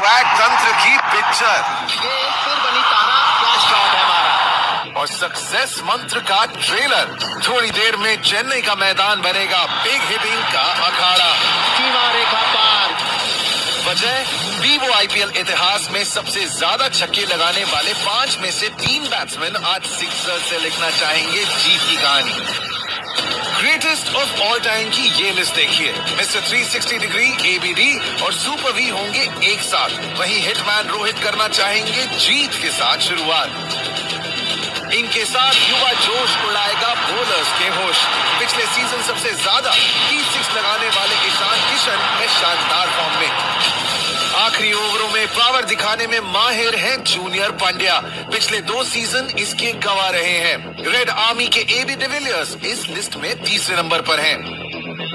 Swag तंत्र की picture, फिर बनी तारा, क्या शॉट है हमारा, और सक्सेस मंत्र का ट्रेलर। थोड़ी देर में चेन्नई का मैदान बनेगा बिग हिटिंग का अखाड़ा। सीमा रेखा पार। वजह वीवो आईपीएल इतिहास में सबसे ज्यादा छक्के लगाने वाले 5 में से 3 बैट्समैन आज सिक्सर से लिखना चाहेंगे जीत की कहानी। ग्रेटेस्ट ऑफ ऑल टाइम की ये लिस्ट देखिए। मिस्टर 360 डिग्री, एबीडी और सुपर वी होंगे एक साथ। वहीं हिटमैन रोहित करना चाहेंगे जीत के साथ शुरुआत। इनके साथ युवा जोश उड़ाएगा बोलर्स के होश। पिछले सीजन सबसे ज्यादा 30 सिक्स लगाने वाले ईशान किशन में शानदार फॉर्म में। आखिरी ओवरों में पावर दिखाने में माहिर हैं जूनियर पांड्या। पिछले 2 सीजन इसके गंवा रहे हैं। रेड आर्मी के एबी डिविलियर्स इस लिस्ट में तीसरे नंबर पर हैं।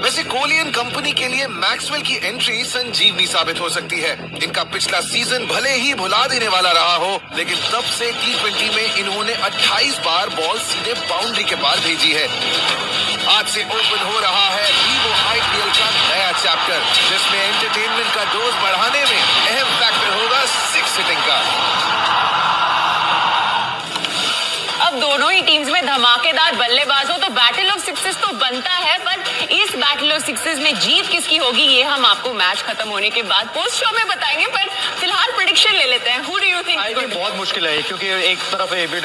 वैसे कोलियन कंपनी के लिए मैक्सवेल की एंट्री संजीवनी साबित हो सकती है। इनका पिछला सीजन भले ही भुला देने वाला रहा हो, लेकिन तब से T20 में इन्होंने 28 बार बॉल सीधे बाउंड्री के पार भेजी है। आज से ओपन हो रहा है वीवो आईपीएल का नया चैप्टर, जिसमें एंटरटेनमेंट का डोज बढ़ाने में अहम फैक्टर होगा 6 हिटिंग का। अब दोनों ही टीम्स में धमाकेदार बल्लेबाज हो तो बैटल ऑफ सिक्सेस तो बनता है, पर इस बैटल ऑफ सिक्सेस में जीत किसकी होगी ये हम आपको मैच खत्म होने के बाद पोस्ट शो में बताएंगे। पर फिलहाल प्रेडिक्शन ले लेते हैं। Who do you think? बहुत मुश्किल है क्योंकि एक तरफ एबी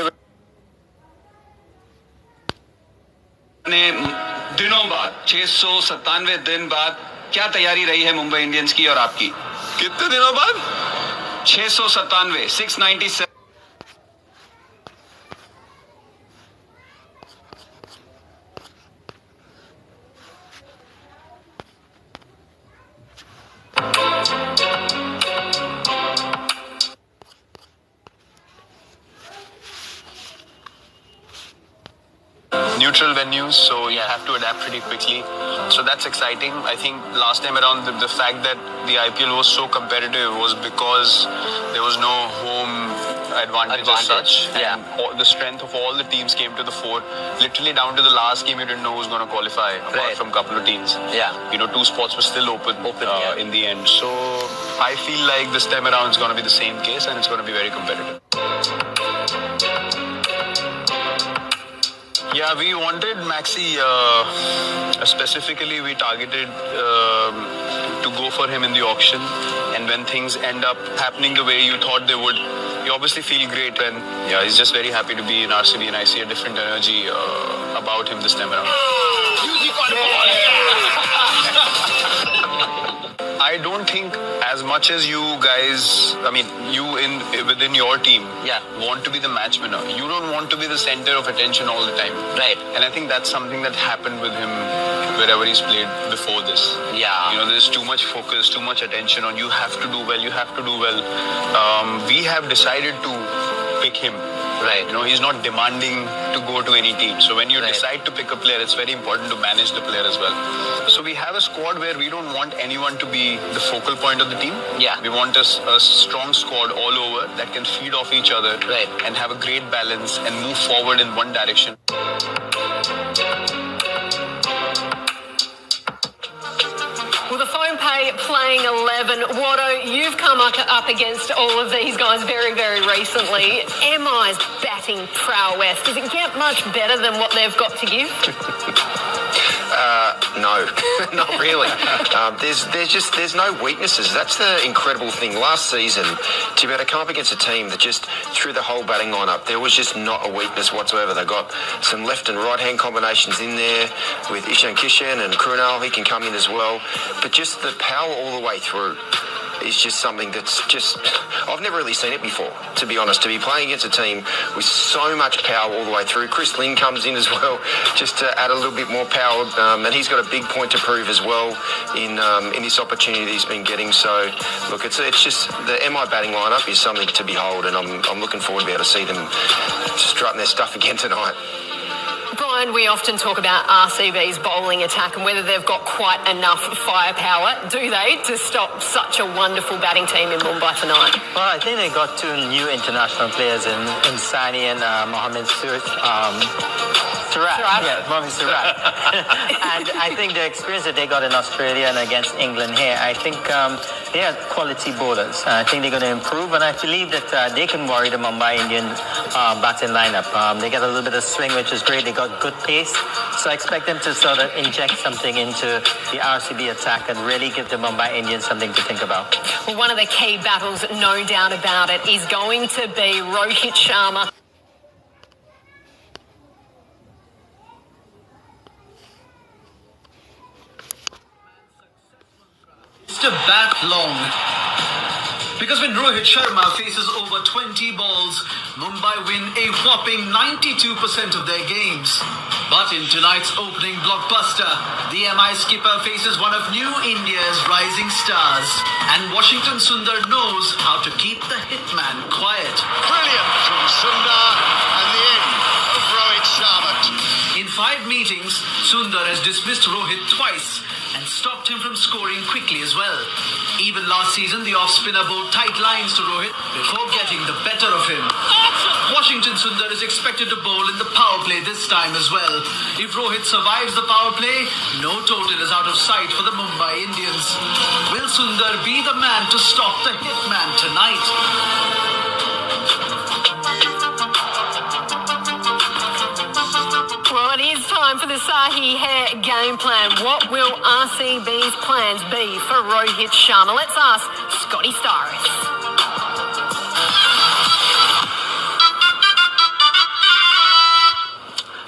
ने दिनों बाद 697 दिन बाद क्या तैयारी रही है मुंबई इंडियंस की और आपकी? कितने दिनों बाद? 697, 697। Neutral venues, so you have to adapt pretty quickly. So that's exciting. I think last time around, the fact that the IPL was so competitive was because there was no home advantage as such. Yeah. And the strength of all the teams came to the fore. Literally down to the last game, you didn't know who was going to qualify, apart from a couple of teams. Yeah. 2 spots were still open in the end. So I feel like this time around it's going to be the same case and it's going to be very competitive. Yeah, we wanted Maxi, specifically we targeted to go for him in the auction, and when things end up happening the way you thought they would, you obviously feel great, and yeah, he's just very happy to be in RCB, and I see a different energy about him this time around. I don't think as much as you guys, I mean, you within your team, want to be the match winner. You don't want to be the center of attention all the time. Right. And I think that's something that happened with him wherever he's played before this. Yeah. There's too much focus, too much attention on you have to do well, you have to do well. We have decided to pick him. Right. He's not demanding to go to any team. So when you decide to pick a player, it's very important to manage the player as well. So we have a squad where we don't want anyone to be the focal point of the team. Yeah. We want a strong squad all over that can feed off each other and have a great balance and move forward in one direction. Well, the phone pay playing 11. Watto, you've come up against all of these guys very, very recently. MI's batting prowess, does it get much better than what they've got to give? No, not really. There's no weaknesses. That's the incredible thing. Last season, to be able to come up against a team that just threw the whole batting lineup, there was just not a weakness whatsoever. They got some left and right hand combinations in there with Ishan Kishan and Krunal. He can come in as well, but just the power all the way through is just something that's just, I've never really seen it before, to be honest. To be playing against a team with so much power all the way through. Chris Lynn comes in as well, just to add a little bit more power, and he's got a big point to prove as well in this opportunity that he's been getting. So, look, it's just the MI batting lineup is something to behold, and I'm looking forward to be able to see them strutting their stuff again tonight. Brian, we often talk about RCB's bowling attack and whether they've got quite enough firepower, do they, to stop such a wonderful batting team in Mumbai tonight? Well, I think they got 2 new international players in Sani and Mohamed Suraj. Surat. Surat. Yeah, Mohamed Surat. And I think the experience that they got in Australia and against England here, I think they are quality bowlers. I think they're going to improve, and I believe that they can worry the Mumbai Indians batting lineup. They get a little bit of swing, which is great. They got good pace, so I expect them to sort of inject something into the RCB attack and really give the Mumbai Indians something to think about. Well, one of the key battles, no doubt about it, is going to be Rohit Sharma. To bat long. Because when Rohit Sharma faces over 20 balls, Mumbai win a whopping 92% of their games. But in tonight's opening blockbuster, the MI skipper faces one of New India's rising stars. And Washington Sundar knows how to keep the hitman quiet. Brilliant from Sundar and the end of Rohit Sharma. In 5 meetings, Sundar has dismissed Rohit twice and stopped him from scoring quickly as well. Even last season, the off-spinner bowled tight lines to Rohit before getting the better of him. Washington Sundar is expected to bowl in the power play this time as well. If Rohit survives the power play, no total is out of sight for the Mumbai Indians. Will Sundar be the man to stop the hitman tonight? Well, it is time for the Sahi Hair game plan. What will RCB's plans be for Rohit Sharma? Let's ask Scotty Starris.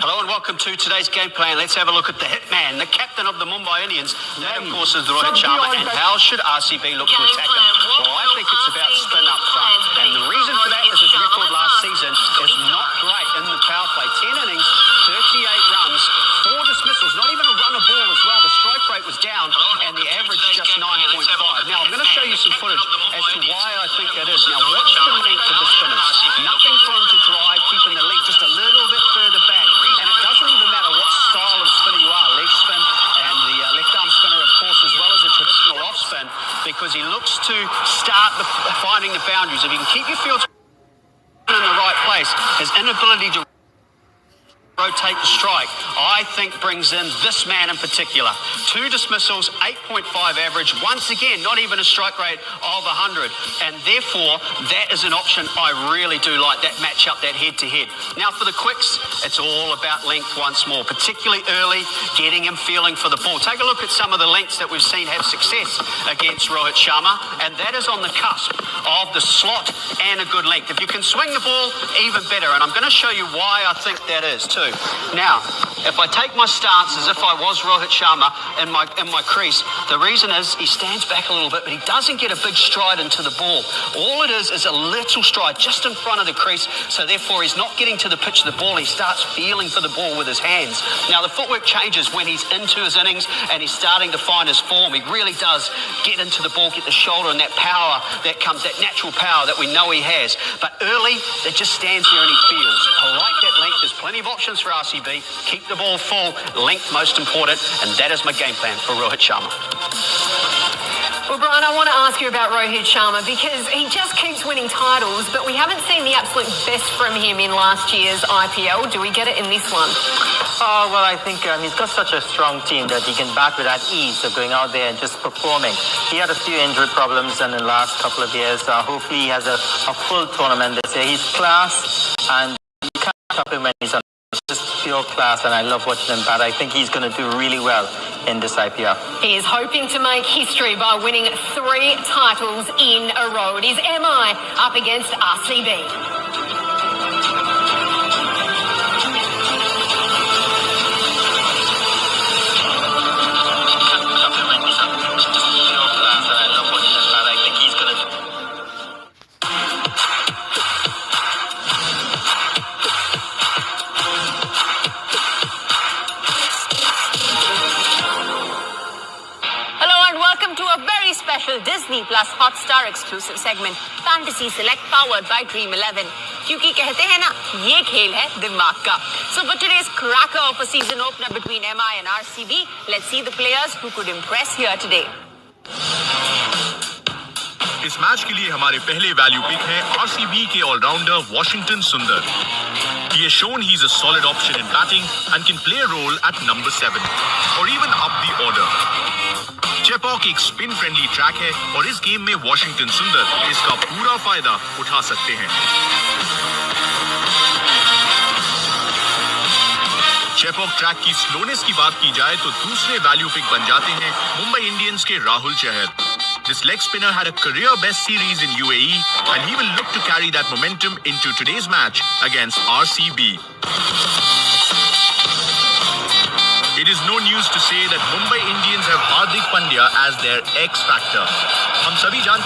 Hello and welcome to today's game plan. Let's have a look at the hitman, the captain of the Mumbai Indians. That, of course, is Rohit Sharma. And how should RCB look to attack him? Well, I think it's about spin up front. And the reason for that is his record last season is not great in the power play. 10 innings, 38 runs, 4 dismissals, not even a run a ball as well. The strike rate was down and the average just 9.5. Now, I'm going to show you some footage as to why I think that is. Now, watch the length of the spinners. Nothing for him to drive, keeping the length just a little bit further back. And it doesn't even matter what style of spinner you are, leg spin and the left arm spinner, of course, as well as a traditional off spin, because he looks to start finding the boundaries. If he can keep your fields in the right place, his inability to rotate the strike, I think brings in this man in particular. 2 dismissals, 8.5 average. Once again, not even a strike rate of 100. And therefore, that is an option I really do like, that matchup, that head-to-head. Now, for the quicks, it's all about length once more, particularly early, getting him feeling for the ball. Take a look at some of the lengths that we've seen have success against Rohit Sharma, and that is on the cusp of the slot and a good length. If you can swing the ball, even better. And I'm going to show you why I think that is too. Now, if I take my stance as if I was Rohit Sharma in my crease, the reason is he stands back a little bit, but he doesn't get a big stride into the ball. All it is a little stride just in front of the crease, so therefore he's not getting to the pitch of the ball. He starts feeling for the ball with his hands. Now, the footwork changes when he's into his innings and he's starting to find his form. He really does get into the ball, get the shoulder, and that power that comes, that natural power that we know he has. But early, it just stands there and he feels. I like that length. There's plenty of options for RCB. Keep the ball full, length most important, and that is my game plan for Rohit Sharma. Well, Brian, I want to ask you about Rohit Sharma because he just keeps winning titles, but we haven't seen the absolute best from him in last year's IPL. Do we get it in this one? Oh, well, I think he's got such a strong team that he can bat with that ease of going out there and just performing. He had a few injury problems in the last couple of years. Hopefully he has a full tournament this year. He's class, and you can't stop him when he's on. It's just pure class, and I love watching him bat. I think he's going to do really well in this IPL. He is hoping to make history by winning 3 titles in a row. It is MI up against RCB. Special Disney Plus Hotstar exclusive segment Fantasy Select powered by Dream 11 क्योंकि कहते हैं ना ये खेल है दिमाग का. So for today's cracker of a season opener between MI and RCB, let's see the players who could impress here today. इस मैच के लिए हमारे पहले वैल्यू पिक है आरसीबी के ऑलराउंडर वॉशिंगटन सुंदर. He has shown he's a solid option in batting and can play a role at number 7 or even up the order. Chepauk एक spin friendly track है और इस गेम में वॉशिंगटन सुंदर इसका पूरा फायदा उठा सकते हैं। चेपॉक ट्रैक की स्लोनेस की बात की जाए तो दूसरे वैल्यू पिक बन जाते हैं मुंबई इंडियंस के Rahul Chahar. This leg spinner had a career best series in UAE and he will look to carry that momentum into today's match against RCB. It is no news to say that Mumbai Indians have Hardik Pandya as their X factor. हम सभी जानते